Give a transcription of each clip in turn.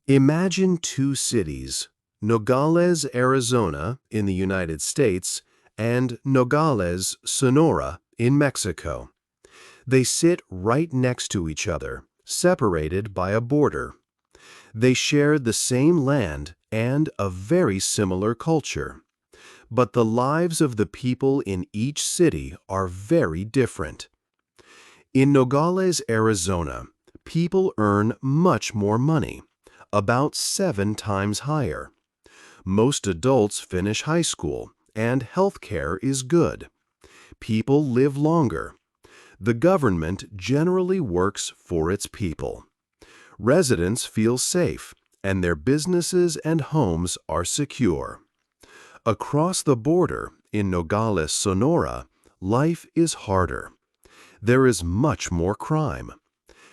Imagine two cities, Nogales, Arizona in the United States and Nogales, Sonora in Mexico. They sit right next to each other, separated by a border. They share the same land and a very similar culture. But the lives of the people in each city are very different. In Nogales, Arizona, people earn much more money, about 7 times higher. Most adults finish high school, and health care is good. People live longer. The government generally works for its people. Residents feel safe, and their businesses and homes are secure. Across the border, in Nogales, Sonora, life is harder. There is much more crime.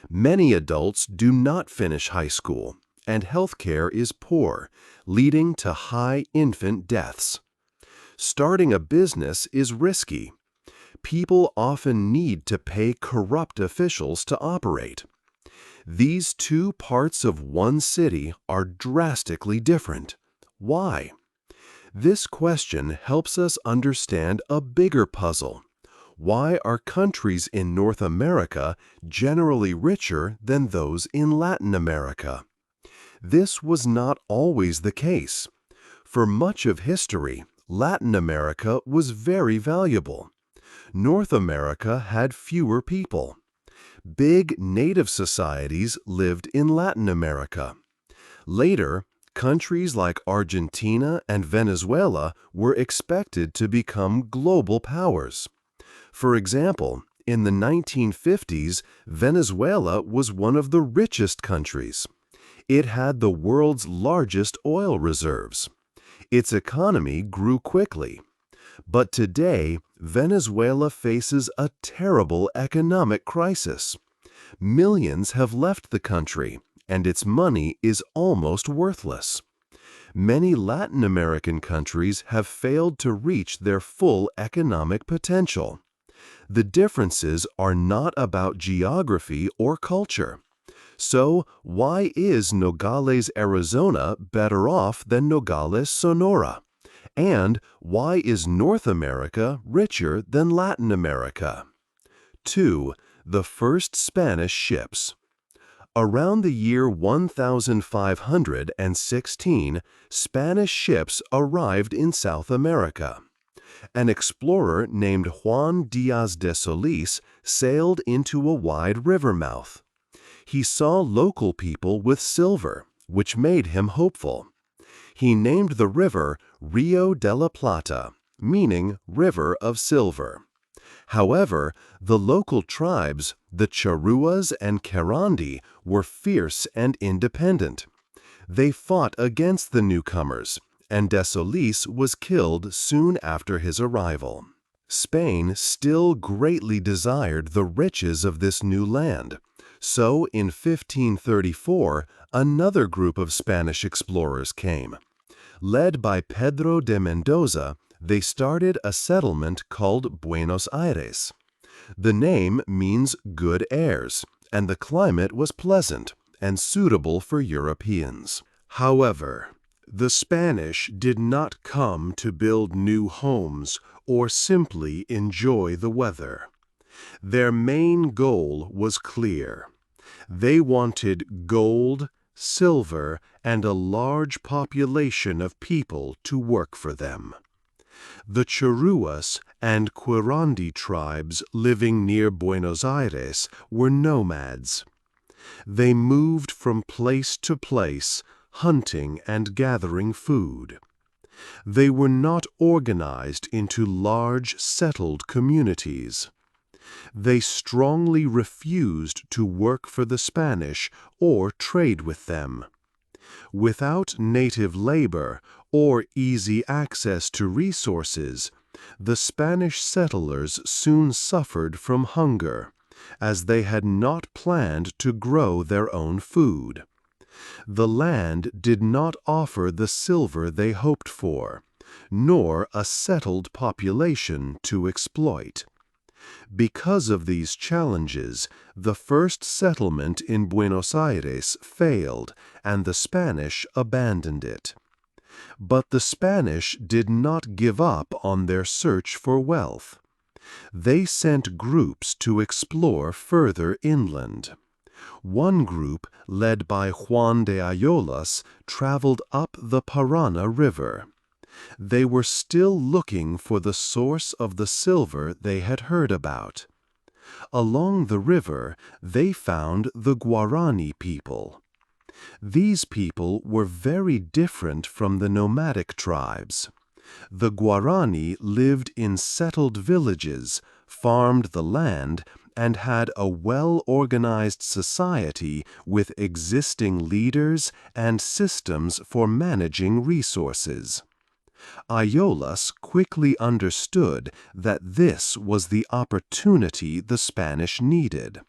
Many adults do not finish high school, and health care is poor, leading to high infant deaths. Starting a business is risky. People often need to pay corrupt officials to operate. These two parts of one city are drastically different. Why? This question helps us understand a bigger puzzle. Why are countries in North America generally richer than those in Latin America? This was not always the case. For much of history, Latin America was very valuable. North America had fewer people. Big native societies lived in Latin America. Later, countries like Argentina and Venezuela were expected to become global powers. For example, in the 1950s, Venezuela was one of the richest countries. It had the world's largest oil reserves. Its economy grew quickly. But today, Venezuela faces a terrible economic crisis. Millions have left the country, and its money is almost worthless. Many Latin American countries have failed to reach their full economic potential. The differences are not about geography or culture. So, why is Nogales, Arizona better off than Nogales, Sonora? And why is North America richer than Latin America? 2. The first Spanish ships. Around the year 1516, Spanish ships arrived in South America. An explorer named Juan Díaz de Solís sailed into a wide river mouth. He saw local people with silver, which made him hopeful. He named the river Rio de la Plata, meaning River of Silver. However, the local tribes, the Charruas and Querandi, were fierce and independent. They fought against the newcomers, and de Solís was killed soon after his arrival. Spain still greatly desired the riches of this new land. So, in 1534, another group of Spanish explorers came. Led by Pedro de Mendoza, they started a settlement called Buenos Aires. The name means good airs, and the climate was pleasant and suitable for Europeans. However, the Spanish did not come to build new homes or simply enjoy the weather. Their main goal was clear. They wanted gold, silver, and a large population of people to work for them. The Charruas and Querandi tribes living near Buenos Aires were nomads. They moved from place to place, hunting and gathering food. They were not organized into large, settled communities. They strongly refused to work for the Spanish or trade with them. Without native labor or easy access to resources, the Spanish settlers soon suffered from hunger, as they had not planned to grow their own food. The land did not offer the silver they hoped for, nor a settled population to exploit. Because of these challenges, the first settlement in Buenos Aires failed, and the Spanish abandoned it. But the Spanish did not give up on their search for wealth. They sent groups to explore further inland. One group, led by Juan de Ayolas, traveled up the Parana River. They were still looking for the source of the silver they had heard about. Along the river, they found the Guarani people. These people were very different from the nomadic tribes. The Guarani lived in settled villages, farmed the land, and had a well-organized society with existing leaders and systems for managing resources. Ayolas quickly understood that this was the opportunity the Spanish needed.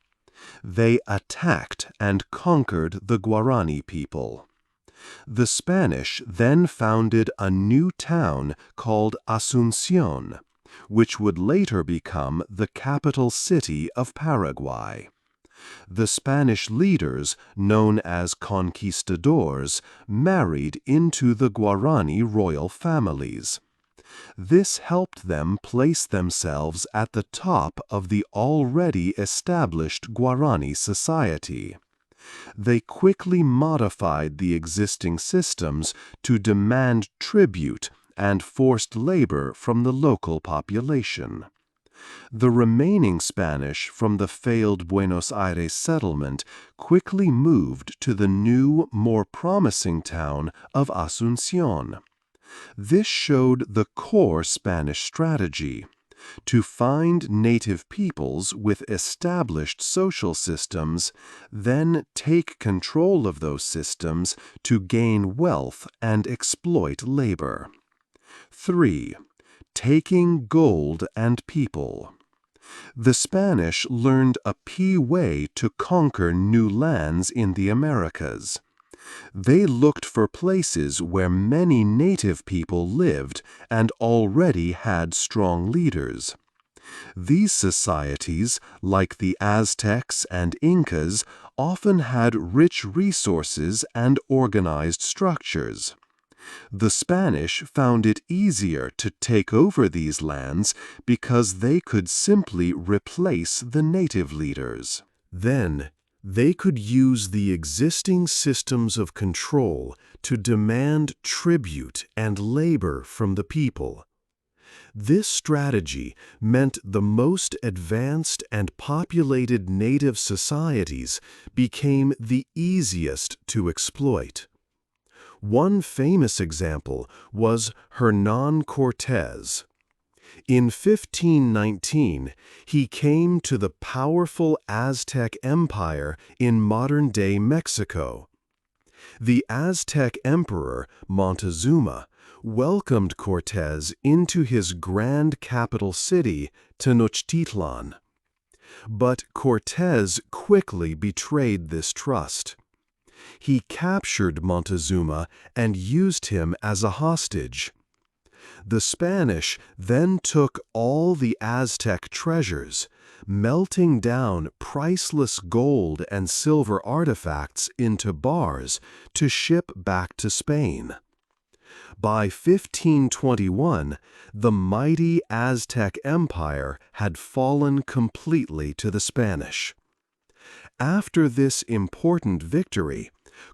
They attacked and conquered the Guarani people. The Spanish then founded a new town called Asunción, which would later become the capital city of Paraguay. The Spanish leaders, known as conquistadors, married into the Guarani royal families. This helped them place themselves at the top of the already established Guarani society. They quickly modified the existing systems to demand tribute and forced labor from the local population. The remaining Spanish from the failed Buenos Aires settlement quickly moved to the new, more promising town of Asunción. This showed the core Spanish strategy: to find native peoples with established social systems, then take control of those systems to gain wealth and exploit labor. 3. Taking gold and people. The Spanish learned a key way to conquer new lands in the Americas. They looked for places where many native people lived and already had strong leaders. These societies, like the Aztecs and Incas, often had rich resources and organized structures. The Spanish found it easier to take over these lands because they could simply replace the native leaders. Then, they could use the existing systems of control to demand tribute and labor from the people. This strategy meant the most advanced and populated native societies became the easiest to exploit. One famous example was Hernán Cortés. In 1519, he came to the powerful Aztec Empire in modern-day Mexico. The Aztec Emperor, Montezuma, welcomed Cortés into his grand capital city, Tenochtitlan. But Cortés quickly betrayed this trust. He captured Montezuma and used him as a hostage. The Spanish then took all the Aztec treasures, melting down priceless gold and silver artifacts into bars to ship back to Spain. By 1521, the mighty Aztec Empire had fallen completely to the Spanish. After this important victory,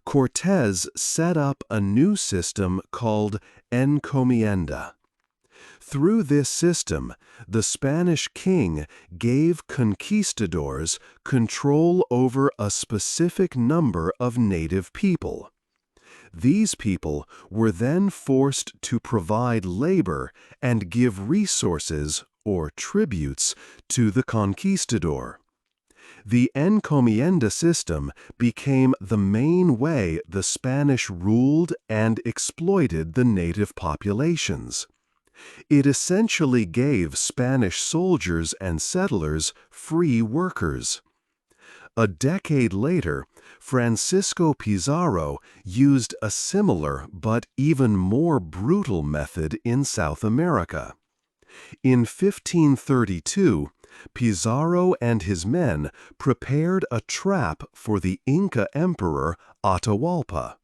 Cortés set up a new system called encomienda. Through this system, the Spanish king gave conquistadors control over a specific number of native people. These people were then forced to provide labor and give resources, or tributes, to the conquistador. The encomienda system became the main way the Spanish ruled and exploited the native populations. It essentially gave Spanish soldiers and settlers free workers. A decade later, Francisco Pizarro used a similar but even more brutal method in South America. In 1532, Pizarro and his men prepared a trap for the Inca emperor Atahualpa.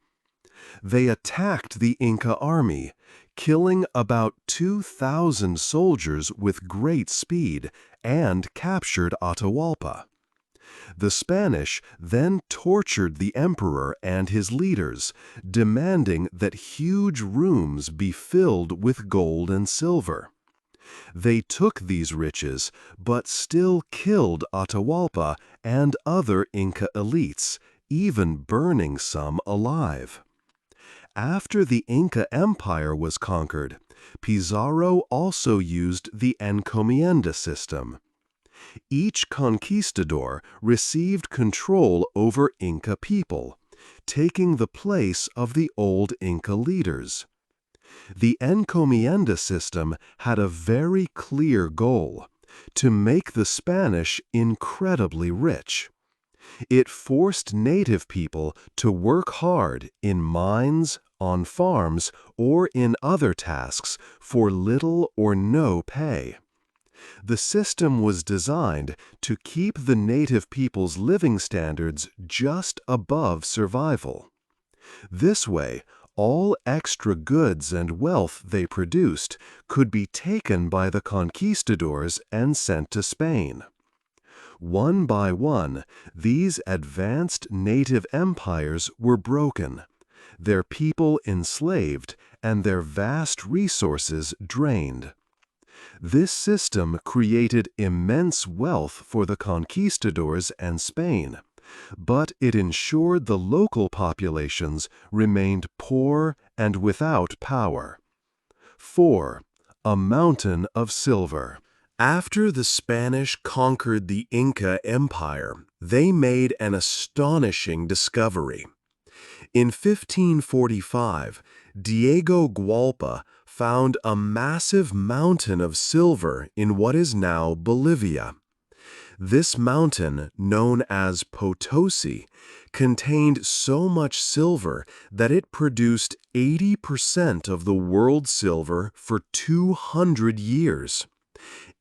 They attacked the Inca army, killing about 2,000 soldiers with great speed, and captured Atahualpa. The Spanish then tortured the emperor and his leaders, demanding that huge rooms be filled with gold and silver. They took these riches, but still killed Atahualpa and other Inca elites, even burning some alive. After the Inca Empire was conquered, Pizarro also used the encomienda system. Each conquistador received control over Inca people, taking the place of the old Inca leaders. The encomienda system had a very clear goal: to make the Spanish incredibly rich. It forced native people to work hard in mines, on farms, or in other tasks for little or no pay. The system was designed to keep the native people's living standards just above survival. This way, all extra goods and wealth they produced could be taken by the conquistadors and sent to Spain. One by one, these advanced native empires were broken, their people enslaved, and their vast resources drained. This system created immense wealth for the conquistadors and Spain, but it ensured the local populations remained poor and without power. 4. A mountain of silver. After the Spanish conquered the Inca Empire, they made an astonishing discovery. In 1545, Diego Gualpa found a massive mountain of silver in what is now Bolivia. This mountain, known as Potosi, contained so much silver that it produced 80% of the world's silver for 200 years.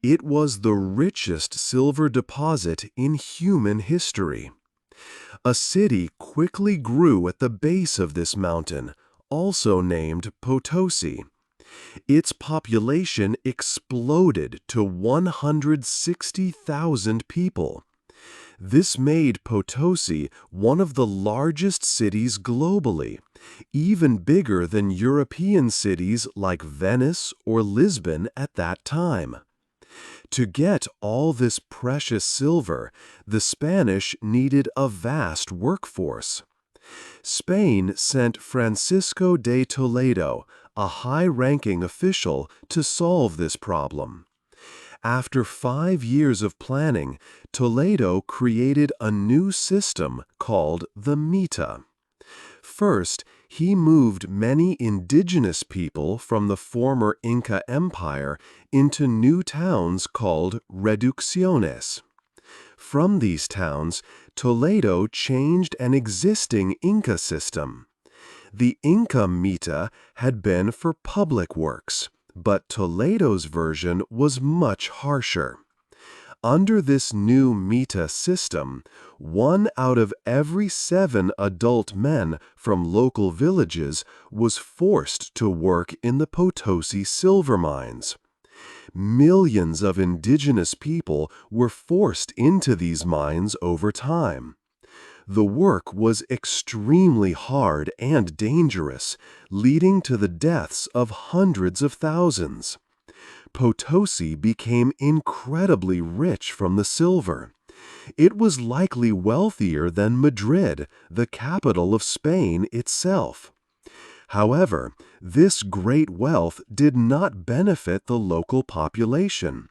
It was the richest silver deposit in human history. A city quickly grew at the base of this mountain, also named Potosi. Its population exploded to 160,000 people. This made Potosi one of the largest cities globally, even bigger than European cities like Venice or Lisbon at that time. To get all this precious silver, the Spanish needed a vast workforce. Spain sent Francisco de Toledo, a high-ranking official, to solve this problem. After 5 years of planning, Toledo created a new system called the mita. First, he moved many indigenous people from the former Inca Empire into new towns called reducciones. From these towns, Toledo changed an existing Inca system. The Inca mita had been for public works, but Toledo's version was much harsher. Under this new mita system, 1 out of every 7 adult men from local villages was forced to work in the Potosi silver mines. Millions of indigenous people were forced into these mines over time. The work was extremely hard and dangerous, leading to the deaths of hundreds of thousands. Potosi became incredibly rich from the silver. It was likely wealthier than Madrid, the capital of Spain itself. However, this great wealth did not benefit the local population.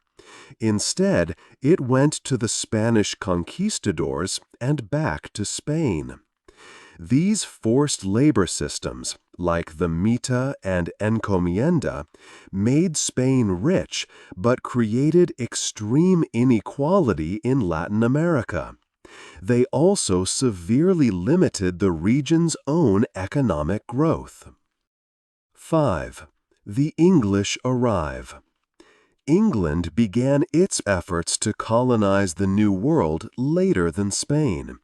Instead, it went to the Spanish conquistadors and back to Spain. These forced labor systems, like the mita and encomienda, made Spain rich but created extreme inequality in Latin America. They also severely limited the region's own economic growth. 5. The English arrive. England began its efforts to colonize the New World later than Spain.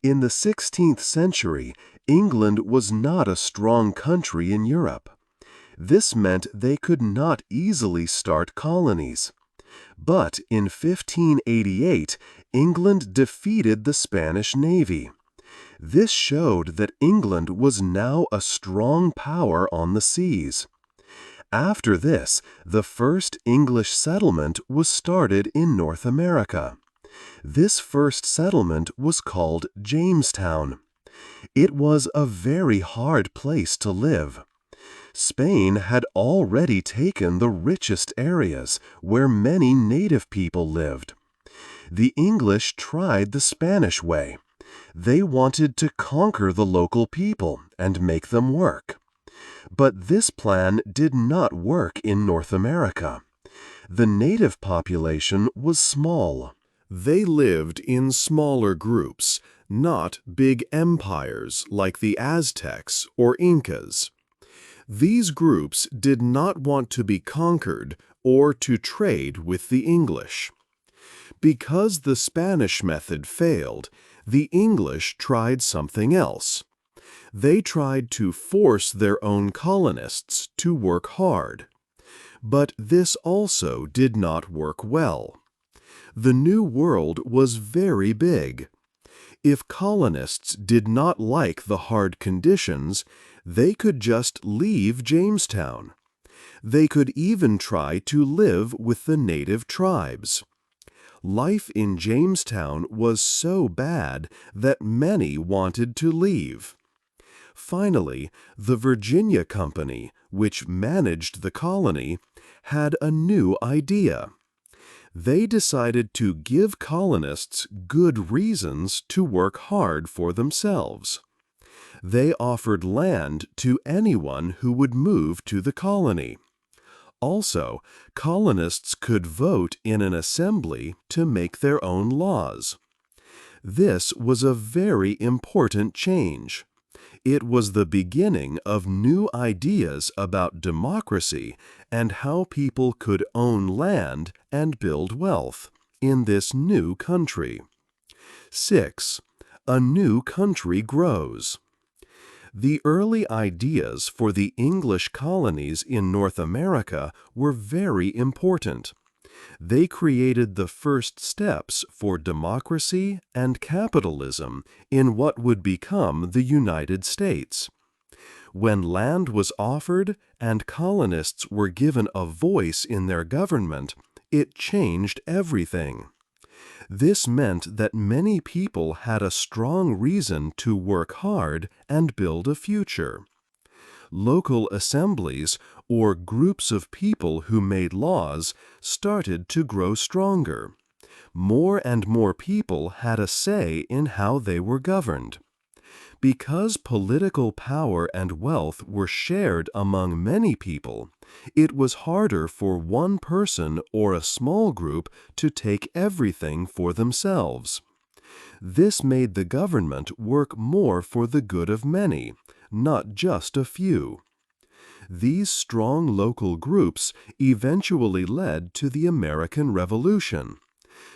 In the 16th century, England was not a strong country in Europe. This meant they could not easily start colonies. But in 1588, England defeated the Spanish Navy. This showed that England was now a strong power on the seas. After this, the first English settlement was started in North America. This first settlement was called Jamestown. It was a very hard place to live. Spain had already taken the richest areas where many native people lived. The English tried the Spanish way. They wanted to conquer the local people and make them work. But this plan did not work in North America. The native population was small. They lived in smaller groups, not big empires like the Aztecs or Incas. These groups did not want to be conquered or to trade with the English. Because the Spanish method failed, the English tried something else. They tried to force their own colonists to work hard. But this also did not work well. The New World was very big. If colonists did not like the hard conditions, they could just leave Jamestown. They could even try to live with the native tribes. Life in Jamestown was so bad that many wanted to leave. Finally, the Virginia Company, which managed the colony, had a new idea. They decided to give colonists good reasons to work hard for themselves. They offered land to anyone who would move to the colony. Also, colonists could vote in an assembly to make their own laws. This was a very important change. It was the beginning of new ideas about democracy and how people could own land and build wealth in this new country. 6. A new country grows. The early ideas for the English colonies in North America were very important. They created the first steps for democracy and capitalism in what would become the United States. When land was offered and colonists were given a voice in their government, it changed everything. This meant that many people had a strong reason to work hard and build a future. Local assemblies, or groups of people who made laws, started to grow stronger. More and more people had a say in how they were governed. Because political power and wealth were shared among many people, it was harder for one person or a small group to take everything for themselves. This made the government work more for the good of many, not just a few. These strong local groups eventually led to the American Revolution.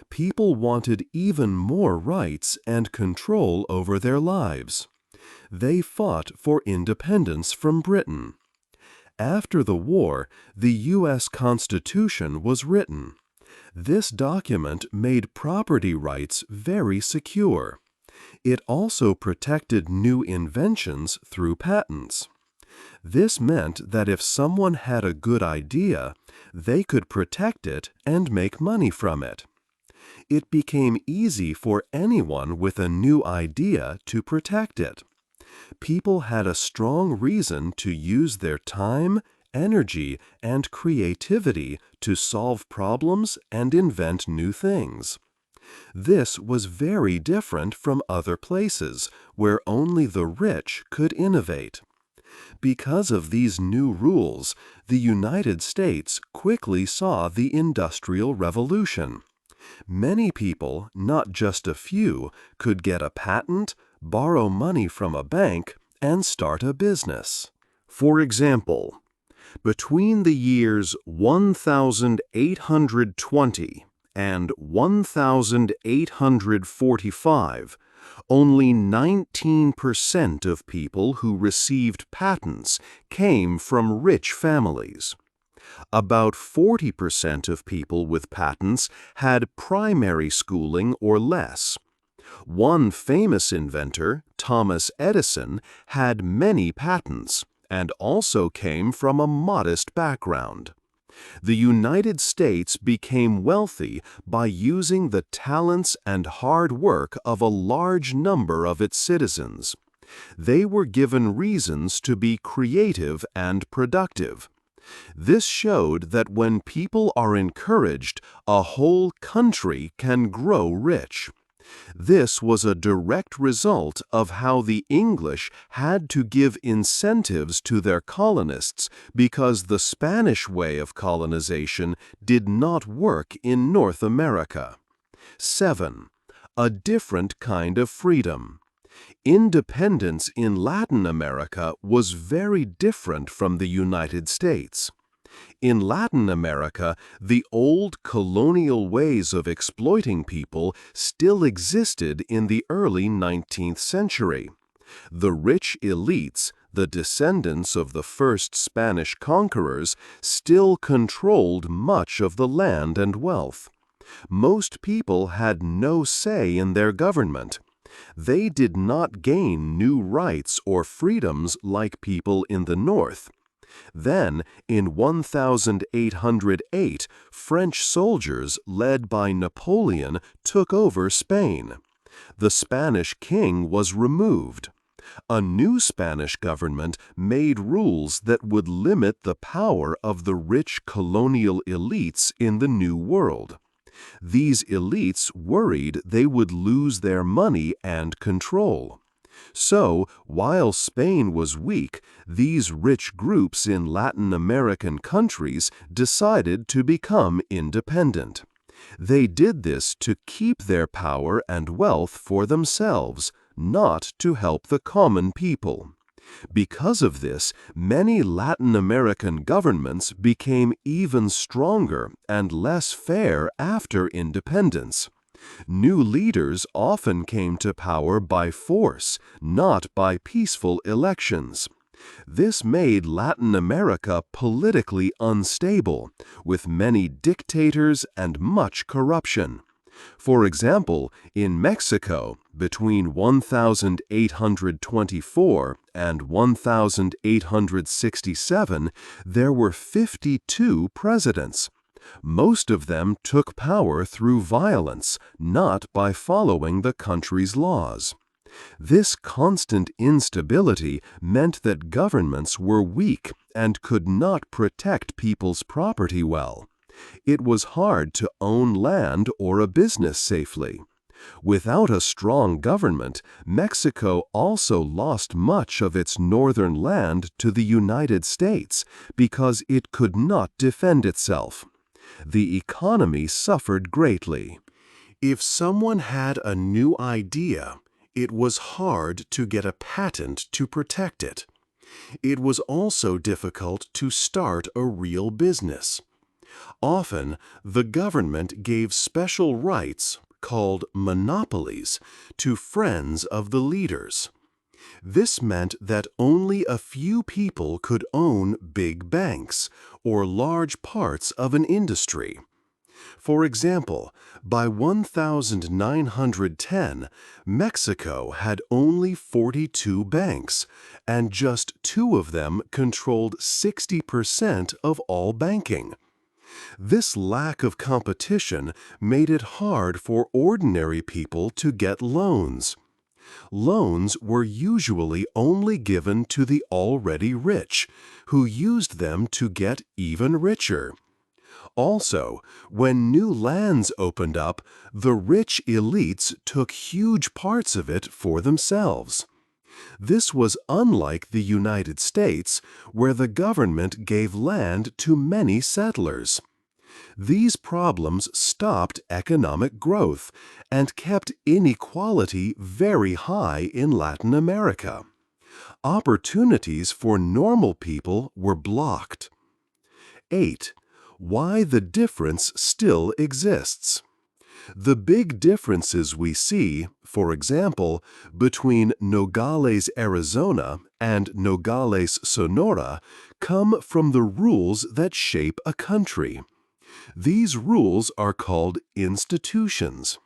People wanted even more rights and control over their lives. They fought for independence from Britain. After the war, the U.S. Constitution was written. This document made property rights very secure. It also protected new inventions through patents. This meant that if someone had a good idea, they could protect it and make money from it. It became easy for anyone with a new idea to protect it. People had a strong reason to use their time, energy, and creativity to solve problems and invent new things. This was very different from other places where only the rich could innovate. Because of these new rules, the United States quickly saw the Industrial Revolution. Many people, not just a few, could get a patent, borrow money from a bank, and start a business. For example, Between the years 1820 and 1845, only 19% of people who received patents came from rich families. About 40% of people with patents had primary schooling or less. One famous inventor, Thomas Edison, had many patents and also came from a modest background. The United States became wealthy by using the talents and hard work of a large number of its citizens. They were given reasons to be creative and productive. This showed that when people are encouraged, a whole country can grow rich. This was a direct result of how the English had to give incentives to their colonists because the Spanish way of colonization did not work in North America. 7. A different kind of freedom. Independence in Latin America was very different from the United States. In Latin America, the old colonial ways of exploiting people still existed in the early 19th century. The rich elites, the descendants of the first Spanish conquerors, still controlled much of the land and wealth. Most people had no say in their government. They did not gain new rights or freedoms like people in the North. Then, in 1808, French soldiers led by Napoleon took over Spain. The Spanish king was removed. A new Spanish government made rules that would limit the power of the rich colonial elites in the New World. These elites worried they would lose their money and control. So, while Spain was weak, these rich groups in Latin American countries decided to become independent. They did this to keep their power and wealth for themselves, not to help the common people. Because of this, many Latin American governments became even stronger and less fair after independence. New leaders often came to power by force, not by peaceful elections. This made Latin America politically unstable, with many dictators and much corruption. For example, in Mexico, between 1824 and 1867, there were 52 presidents. Most of them took power through violence, not by following the country's laws. This constant instability meant that governments were weak and could not protect people's property well. It was hard to own land or a business safely. Without a strong government, Mexico also lost much of its northern land to the United States because it could not defend itself. The economy suffered greatly. If someone had a new idea, it was hard to get a patent to protect it. It was also difficult to start a real business. Often, the government gave special rights, called monopolies, to friends of the leaders. This meant that only a few people could own big banks or large parts of an industry. For example, by 1910, Mexico had only 42 banks, and just 2 of them controlled 60% of all banking. This lack of competition made it hard for ordinary people to get loans. Loans were usually only given to the already rich, who used them to get even richer. Also, when new lands opened up, the rich elites took huge parts of it for themselves. This was unlike the United States, where the government gave land to many settlers. These problems stopped economic growth and kept inequality very high in Latin America. Opportunities for normal people were blocked. 8. Why the difference still exists. The big differences we see, for example, between Nogales, Arizona and Nogales, Sonora, come from the rules that shape a country. These rules are called institutions.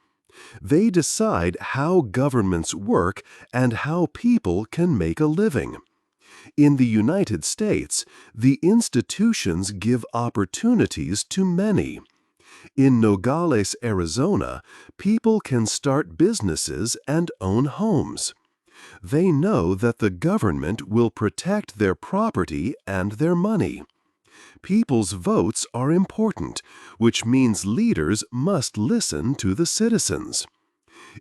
They decide how governments work and how people can make a living. In the United States, the institutions give opportunities to many. In Nogales, Arizona, people can start businesses and own homes. They know that the government will protect their property and their money. People's votes are important, which means leaders must listen to the citizens.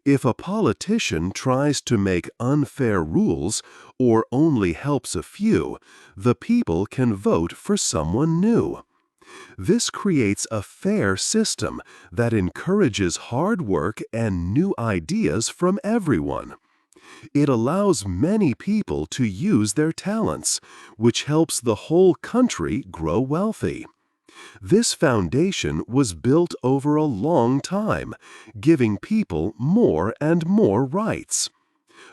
If a politician tries to make unfair rules or only helps a few, the people can vote for someone new. This creates a fair system that encourages hard work and new ideas from everyone. It allows many people to use their talents, which helps the whole country grow wealthy. This foundation was built over a long time, giving people more and more rights.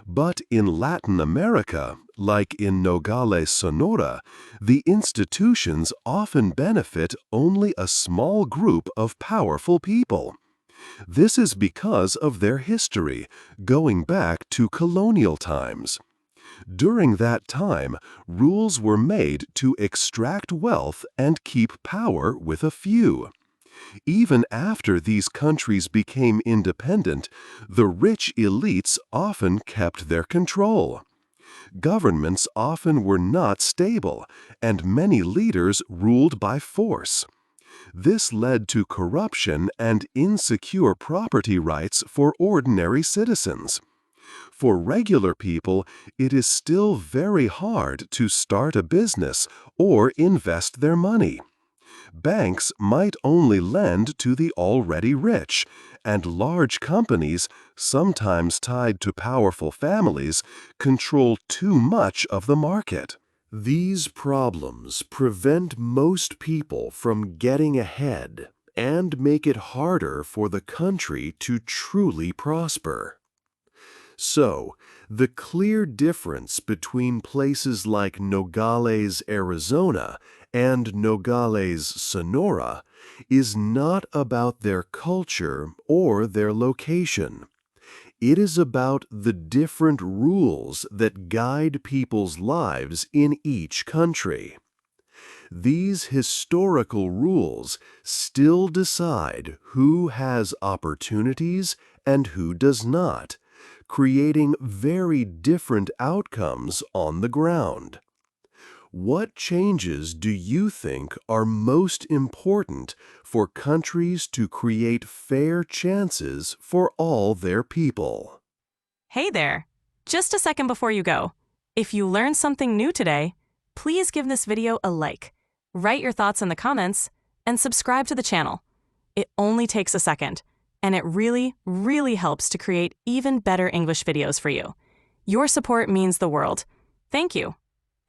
But in Latin America, like in Nogales, Sonora, the institutions often benefit only a small group of powerful people. This is because of their history, going back to colonial times. During that time, rules were made to extract wealth and keep power with a few. Even after these countries became independent, the rich elites often kept their control. Governments often were not stable, and many leaders ruled by force. This led to corruption and insecure property rights for ordinary citizens. For regular people, it is still very hard to start a business or invest their money. Banks might only lend to the already rich, and large companies, sometimes tied to powerful families, control too much of the market. These problems prevent most people from getting ahead and make it harder for the country to truly prosper. So, the clear difference between places like Nogales, Arizona, and Nogales, Sonora, is not about their culture or their location. It is about the different rules that guide people's lives in each country. These historical rules still decide who has opportunities and who does not, creating very different outcomes on the ground. What changes do you think are most important for countries to create fair chances for all their people? Hey there! Just a second before you go. If you learned something new today, please give this video a like, write your thoughts in the comments, and subscribe to the channel. It only takes a second, and it really, really helps to create even better English videos for you. Your support means the world. Thank you.